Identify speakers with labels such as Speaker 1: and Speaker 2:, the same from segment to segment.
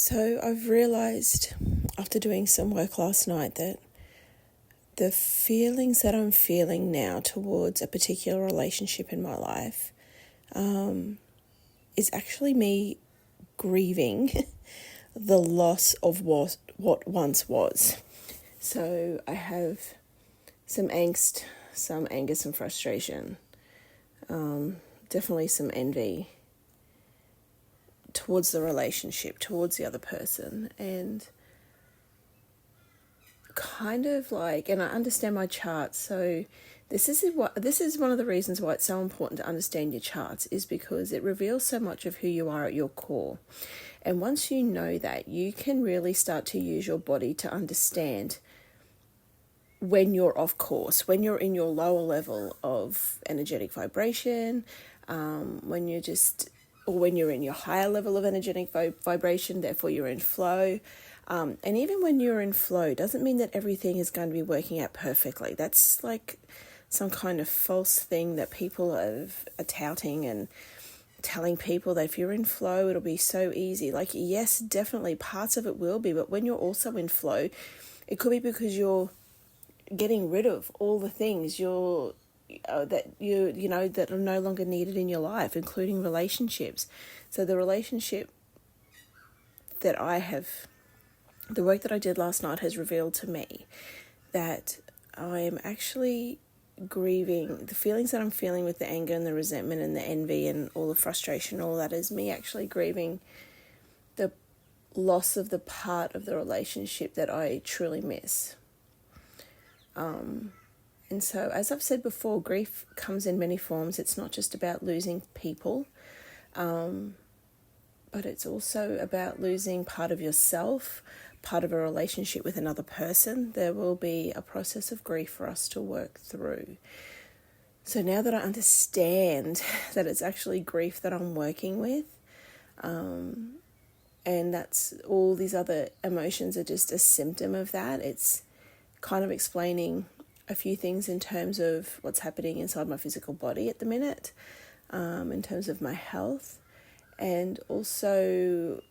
Speaker 1: So I've realised after doing some work last night that the feelings that I'm feeling now towards a particular relationship in my life is actually me grieving the loss of what once was. So I have some angst, some anger, some frustration, definitely some envy towards the relationship, towards the other person, and kind of like, and I understand my charts, so this is one of the reasons why it's so important to understand your charts, is because it reveals so much of who you are at your core. And once you know that, you can really start to use your body to understand when you're off course, when you're in your lower level of energetic vibration, when you're in your higher level of energetic vibration, therefore you're in flow. And even when you're in flow, doesn't mean that everything is going to be working out perfectly. That's like some kind of false thing that people are touting and telling people that if you're in flow, it'll be so easy. Like, yes, definitely parts of it will be, but when you're also in flow, it could be because you're getting rid of all the things that are no longer needed in your life, including relationships. So the relationship that the work that I did last night has revealed to me that I am actually grieving the feelings that I'm feeling with the anger and the resentment and the envy and all the frustration. All that is me actually grieving the loss of the part of the relationship that I truly miss. And so, as I've said before, grief comes in many forms. It's not just about losing people, but it's also about losing part of yourself, part of a relationship with another person. There will be a process of grief for us to work through. So now that I understand that it's actually grief that I'm working with, and that's all these other emotions are just a symptom of that, it's kind of explaining a few things in terms of what's happening inside my physical body at the minute, in terms of my health. And also,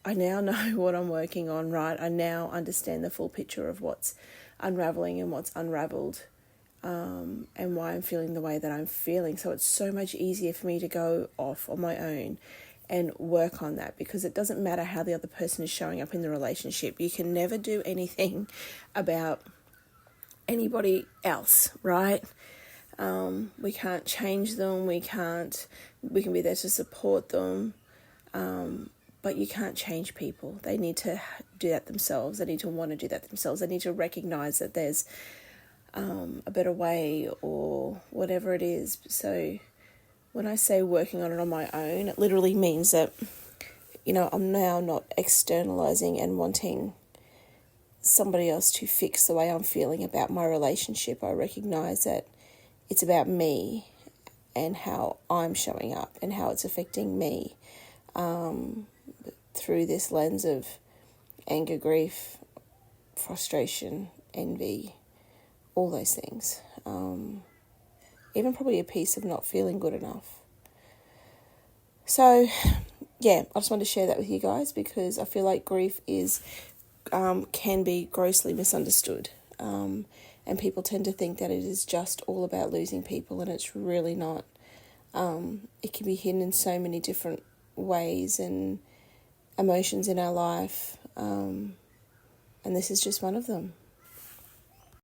Speaker 1: I now know what I'm working on, right? I now understand the full picture of what's unraveling and what's unraveled, and why I'm feeling the way that I'm feeling. So it's so much easier for me to go off on my own and work on that, because it doesn't matter how the other person is showing up in the relationship. You can never do anything about anybody else, right? We can't change them. We can be there to support them. But you can't change people. They need to do that themselves. They need to want to do that themselves. They need to recognize that there's a better way or whatever it is. So when I say working on it on my own, it literally means that, I'm now not externalizing and wanting somebody else to fix the way I'm feeling about my relationship. I recognize that it's about me and how I'm showing up and how it's affecting me, through this lens of anger, grief, frustration, envy, all those things. Even probably a piece of not feeling good enough. So, yeah, I just wanted to share that with you guys, because I feel like grief can be grossly misunderstood. And people tend to think that it is just all about losing people, and it's really not. It can be hidden in so many different ways and emotions in our life, and this is just one of them.